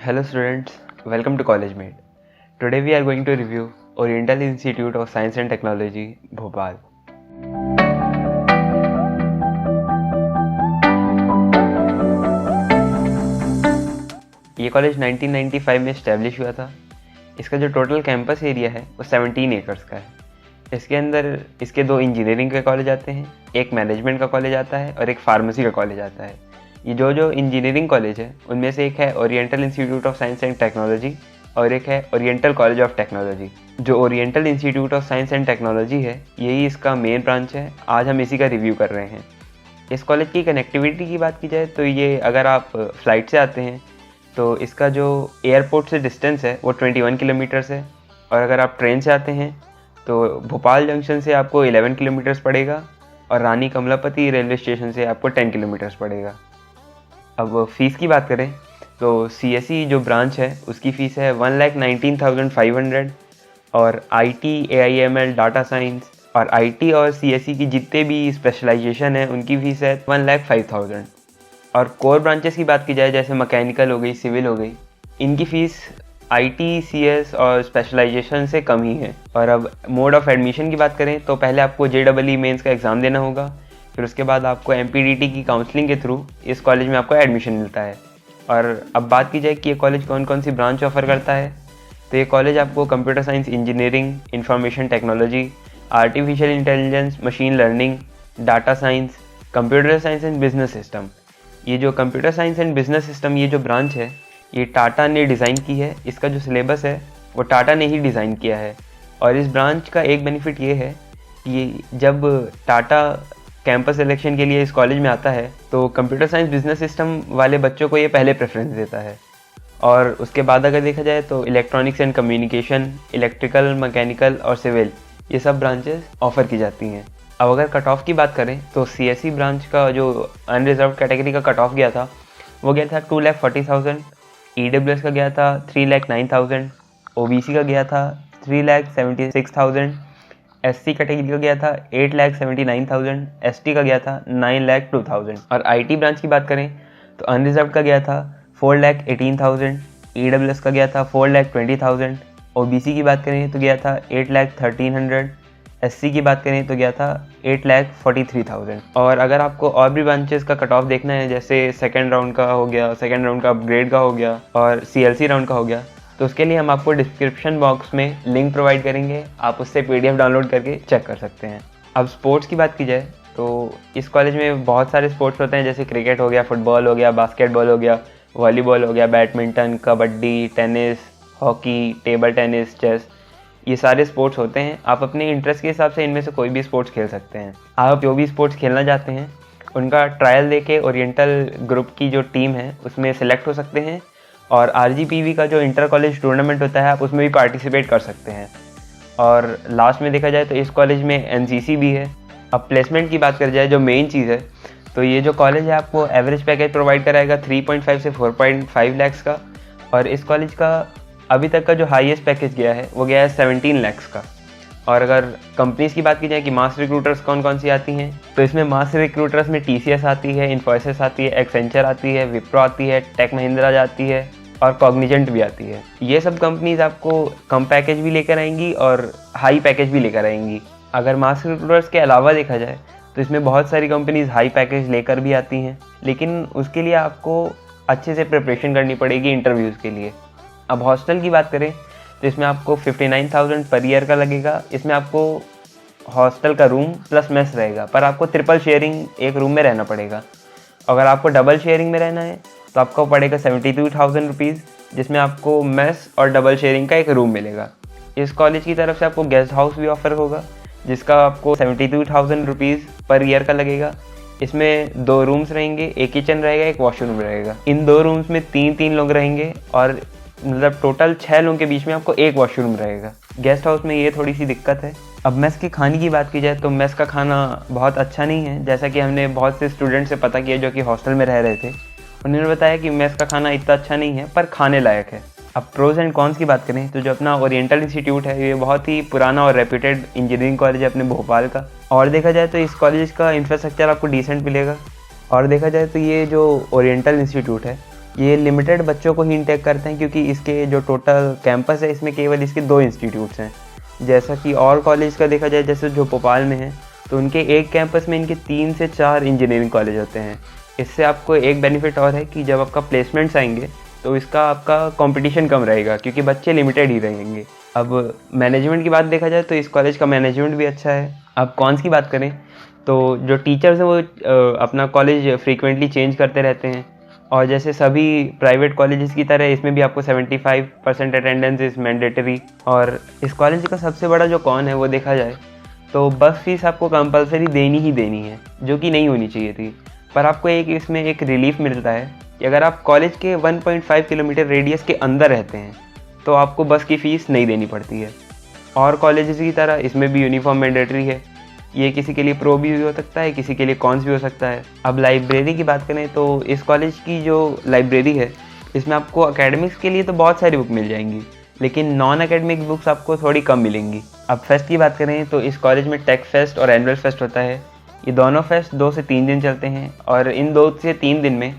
Hello students, welcome to CollegeMate. Today we are going to review Oriental Institute of Science and Technology, Bhopal. ये college 1995 में establish हुआ था. इसका जो total campus area है वो 17 एकर्स का है. इसके अंदर इसके दो इंजीनियरिंग के कॉलेज आते हैं, एक मैनेजमेंट का कॉलेज आता है और एक फार्मेसी का कॉलेज आता है. ये जो इंजीनियरिंग कॉलेज है उनमें से एक है oriental institute of science and technology और एक है ओरिएंटल कॉलेज ऑफ टेक्नोलॉजी. जो oriental institute of science and technology है यही इसका मेन ब्रांच है. आज हम इसी का रिव्यू कर रहे हैं. इस कॉलेज की कनेक्टिविटी की बात की जाए तो ये अगर आप फ्लाइट से आते हैं तो इसका जो एयरपोर्ट से डिस्टेंस है वो 21 किलोमीटर्स है, और अगर आप ट्रेन से आते हैं तो भोपाल जंक्शन से आपको 11 किलोमीटर्स पड़ेगा और रानी कमलापति रेलवे स्टेशन से आपको 10 किलोमीटर्स पड़ेगा. अब फ़ीस की बात करें तो CSE जो ब्रांच है उसकी फ़ीस है 1,19,500 और IT, AIML, डाटा साइंस और IT और CSE की जितने भी स्पेशलाइजेशन है उनकी फ़ीस है 1,05,000. और कोर ब्रांचेस की बात की जाए जैसे मैकेनिकल हो गई, सिविल हो गई, इनकी फ़ीस IT, CS और स्पेशलाइजेशन से कम ही है. और अब मोड ऑफ़ एडमिशन की बात करें तो पहले आपको JEE मेंस का एग्ज़ाम देना होगा, फिर उसके बाद आपको MPDT की काउंसलिंग के थ्रू इस कॉलेज में आपको एडमिशन मिलता है. और अब बात की जाए कि ये कॉलेज कौन कौन सी ब्रांच ऑफ़र करता है तो ये कॉलेज आपको computer science engineering, information technology, artificial intelligence, machine learning, data science, computer science and business system. ये जो computer science and business system ये जो ब्रांच है ये टाटा ने डिज़ाइन की है. इसका जो सिलेबस है वो टाटा ने ही डिज़ाइन किया है. और इस ब्रांच का एक बेनिफिट ये है कि जब टाटा कैंपस सिलेक्शन के लिए इस कॉलेज में आता है तो कंप्यूटर साइंस बिजनेस सिस्टम वाले बच्चों को ये पहले प्रेफरेंस देता है. और उसके बाद अगर देखा जाए तो electronics and communication, electrical, mechanical और सिविल ये सब ब्रांचेस ऑफ़र की जाती हैं. अब अगर कट ऑफ की बात करें तो CSE ब्रांच का जो अनरिजर्व कैटेगरी का कट ऑफ गया था वो गया था 2,40,000, EWS का गया था 3,09,000, OBC का गया था 3,76,000, SC कैटेगरी का गया था 8,79,000, ST का गया था 9,02,000. और IT ब्रांच की बात करें तो अनरिजर्व का गया था 4,18,000, EWS का गया था 4,20,000, OBC की बात करें तो गया था 8,13,000, SC की बात करें तो गया था 8,43,000. और अगर आपको और भी ब्रांचेस का कट ऑफ देखना है जैसे सेकेंड राउंड का हो गया, सेकेंड राउंड का अपग्रेड का हो गया और CLC राउंड का हो गया, तो उसके लिए हम आपको डिस्क्रिप्शन बॉक्स में लिंक प्रोवाइड करेंगे. आप उससे PDF डाउनलोड करके चेक कर सकते हैं. अब स्पोर्ट्स की बात की जाए तो इस कॉलेज में बहुत सारे स्पोर्ट्स होते हैं जैसे क्रिकेट हो गया, फुटबॉल हो गया, बास्केटबॉल हो गया, वॉलीबॉल हो गया, badminton, kabaddi, tennis, hockey, table tennis, chess, ये सारे स्पोर्ट्स होते हैं. आप अपने इंटरेस्ट के हिसाब से इनमें से कोई भी स्पोर्ट्स खेल सकते हैं. आप जो भी स्पोर्ट्स खेलना चाहते हैं उनका ट्रायल देके ओरिएंटल ग्रुप की जो टीम है उसमें सेलेक्ट हो सकते हैं. और RGPV का जो इंटर कॉलेज टूर्नामेंट होता है आप उसमें भी पार्टिसिपेट कर सकते हैं. और लास्ट में देखा जाए तो इस कॉलेज में NCC भी है. अब प्लेसमेंट की बात कर जाए जो मेन चीज़ है तो ये जो कॉलेज है आपको एवरेज पैकेज प्रोवाइड कराएगा 3.5 से 4.5 लाख का. और इस कॉलेज का अभी तक का जो हाईएस्ट पैकेज गया है वो गया है 17 लाख का. और अगर कंपनीज़ की बात की जाए कि मास रिक्रूटर्स कौन कौन सी आती हैं तो इसमें मास रिक्रूटर्स में TCS आती है, इन्फोसिस आती है, एक्सेंचर आती है, विप्रो आती है, टेक महिंद्रा आती है और कॉग्निजेंट भी आती है. ये सब कंपनीज़ आपको कम पैकेज भी लेकर आएंगी और हाई पैकेज भी लेकर आएंगी. अगर मास रिक्रूटर्स के अलावा देखा जाए तो इसमें बहुत सारी कंपनीज़ हाई पैकेज लेकर भी आती हैं, लेकिन उसके लिए आपको अच्छे से प्रिपरेशन करनी पड़ेगी इंटरव्यूज़ के लिए. अब हॉस्टल की बात करें तो इसमें आपको 59,000 पर ईयर का लगेगा. इसमें आपको हॉस्टल का रूम प्लस मेस रहेगा, पर आपको ट्रिपल शेयरिंग एक रूम में रहना पड़ेगा. अगर आपको डबल शेयरिंग में रहना है तो आपको पड़ेगा 72,000 रुपीज़, जिसमें आपको मेस और डबल शेयरिंग का एक रूम मिलेगा. इस कॉलेज की तरफ से आपको गेस्ट हाउस भी ऑफर होगा जिसका आपको 72,000 रुपीज़ पर ईयर का लगेगा. इसमें 2 रूम्स रहेंगे, एक किचन रहेगा, एक वॉशरूम रहेगा. इन 2 रूम्स में 3-3 लोग रहेंगे और मतलब टोटल 6 लोगों के बीच में आपको एक वॉशरूम रहेगा. गेस्ट हाउस में ये थोड़ी सी दिक्कत है. अब मेस के खाने की बात की जाए तो मेस का खाना बहुत अच्छा नहीं है. जैसा कि हमने बहुत से स्टूडेंट से पता किया जो कि हॉस्टल में रह रहे थे, उन्होंने बताया कि मेस का खाना इतना अच्छा नहीं है पर खाने लायक है. अब प्रोज एंड कॉन्स की बात करें तो जो अपना ओरिएंटल इंस्टीट्यूट है ये बहुत ही पुराना और रेप्यूटेड इंजीनियरिंग कॉलेज है अपने भोपाल का. और देखा जाए तो इस कॉलेज का इंफ्रास्ट्रक्चर आपको डिसेंट मिलेगा. और देखा जाए तो ये जो ओरिएंटल इंस्टीट्यूट है ये लिमिटेड बच्चों को ही इंटेक करते हैं क्योंकि इसके जो टोटल कैंपस है इसमें केवल इसके 2 इंस्टीट्यूट्स हैं। जैसा कि और कॉलेज का देखा जाए, जैसे जो भोपाल में है, तो उनके एक कैंपस में इनके 3 से 4 इंजीनियरिंग कॉलेज होते हैं। इससे आपको एक बेनिफिट और है कि जब आपका प्लेसमेंट्स आएंगे तो इसका आपका कंपटीशन कम रहेगा क्योंकि बच्चे लिमिटेड ही रहेंगे। अब मैनेजमेंट की बात देखा जाए तो इस कॉलेज का मैनेजमेंट भी अच्छा है। अब कॉन्स की बात करें तो जो टीचर्स हैं वो अपना कॉलेज फ्रीक्वेंटली चेंज करते रहते हैं, और जैसे सभी प्राइवेट कॉलेजेस की तरह इसमें भी आपको 75% अटेंडेंस इज़ मैंडेटरी। और इस कॉलेज का सबसे बड़ा जो कॉन है वो देखा जाए तो बस फीस आपको कंपलसरी देनी ही देनी है, जो कि नहीं होनी चाहिए थी। पर आपको इसमें एक रिलीफ मिलता है कि अगर आप कॉलेज के 1.5 किलोमीटर रेडियस के अंदर रहते हैं तो आपको बस की फ़ीस नहीं देनी पड़ती है। और कॉलेजेस की तरह इसमें भी यूनिफॉर्म मैंडेटरी है। ये किसी के लिए प्रो भी हो सकता है, किसी के लिए कॉन्स भी हो सकता है। अब लाइब्रेरी की बात करें तो इस कॉलेज की जो लाइब्रेरी है इसमें आपको एकेडमिक्स के लिए तो बहुत सारी बुक मिल जाएंगी, लेकिन नॉन एकेडमिक बुक्स आपको थोड़ी कम मिलेंगी। अब फेस्ट की बात करें तो इस कॉलेज में टेक फेस्ट और एनुअल फेस्ट होता है। ये दोनों फेस्ट 2 से 3 दिन चलते हैं, और इन 2 से 3 दिन में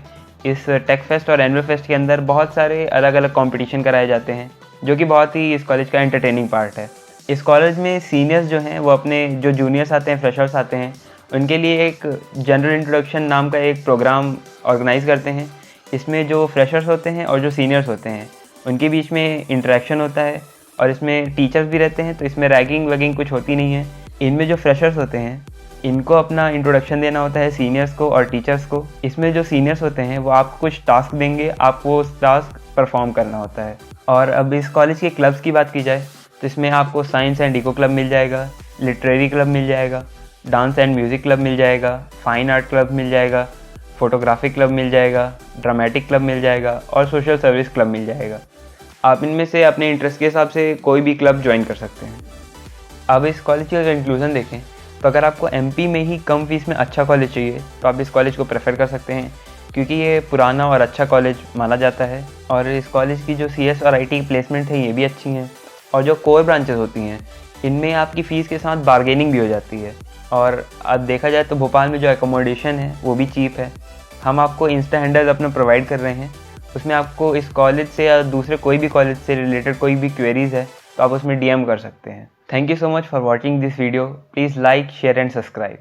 इस टेक फेस्ट और एनुअल फेस्ट के अंदर बहुत सारे अलग अलग कंपटीशन कराए जाते हैं, जो कि बहुत ही इस कॉलेज का एंटरटेनिंग पार्ट है। इस कॉलेज में सीनियर्स जो हैं वो अपने जो जूनियर्स आते हैं, फ्रेशर्स आते हैं, उनके लिए एक जनरल इंट्रोडक्शन नाम का एक प्रोग्राम ऑर्गेनाइज़ करते हैं। इसमें जो फ्रेशर्स होते हैं और जो सीनियर्स होते हैं उनके बीच में इंटरेक्शन होता है, और इसमें टीचर्स भी रहते हैं, तो इसमें रैगिंग वैगिंग कुछ होती नहीं है। इनमें जो फ्रेशर्स होते हैं इनको अपना इंट्रोडक्शन देना होता है सीनियर्स को और टीचर्स को। इसमें जो सीनियर्स होते हैं वो आपको कुछ टास्क देंगे, आपको उस टास्क परफॉर्म करना होता है। और अब इस कॉलेज के क्लब्स की बात की जाए तो इसमें आपको साइंस एंड इको क्लब मिल जाएगा, लिटरेरी क्लब मिल जाएगा, डांस एंड म्यूज़िक क्लब मिल जाएगा, फाइन आर्ट क्लब मिल जाएगा, फोटोग्राफी क्लब मिल जाएगा, ड्रामेटिक क्लब मिल जाएगा और सोशल सर्विस क्लब मिल जाएगा। आप इनमें से अपने इंटरेस्ट के हिसाब से कोई भी क्लब ज्वाइन कर सकते हैं। अब इस कॉलेज का कंक्लूजन देखें तो अगर आपको एमपी में ही कम फीस में अच्छा कॉलेज चाहिए तो आप इस कॉलेज को प्रेफर कर सकते हैं, क्योंकि ये पुराना और अच्छा कॉलेज माना जाता है। और इस कॉलेज की जो CS और IT प्लेसमेंट है ये भी अच्छी हैं, और जो कोर ब्रांचेस होती हैं इनमें आपकी फ़ीस के साथ बार्गेनिंग भी हो जाती है। और अब देखा जाए तो भोपाल में जो एकोमोडेशन है वो भी चीप है। हम आपको इंस्टा हैंडल्स अपना प्रोवाइड कर रहे हैं, उसमें आपको इस कॉलेज से या दूसरे कोई भी कॉलेज से रिलेटेड कोई भी क्वेरीज़ है तो आप उसमें DM कर सकते हैं। Thank you so much for watching this video. Please like, share and subscribe.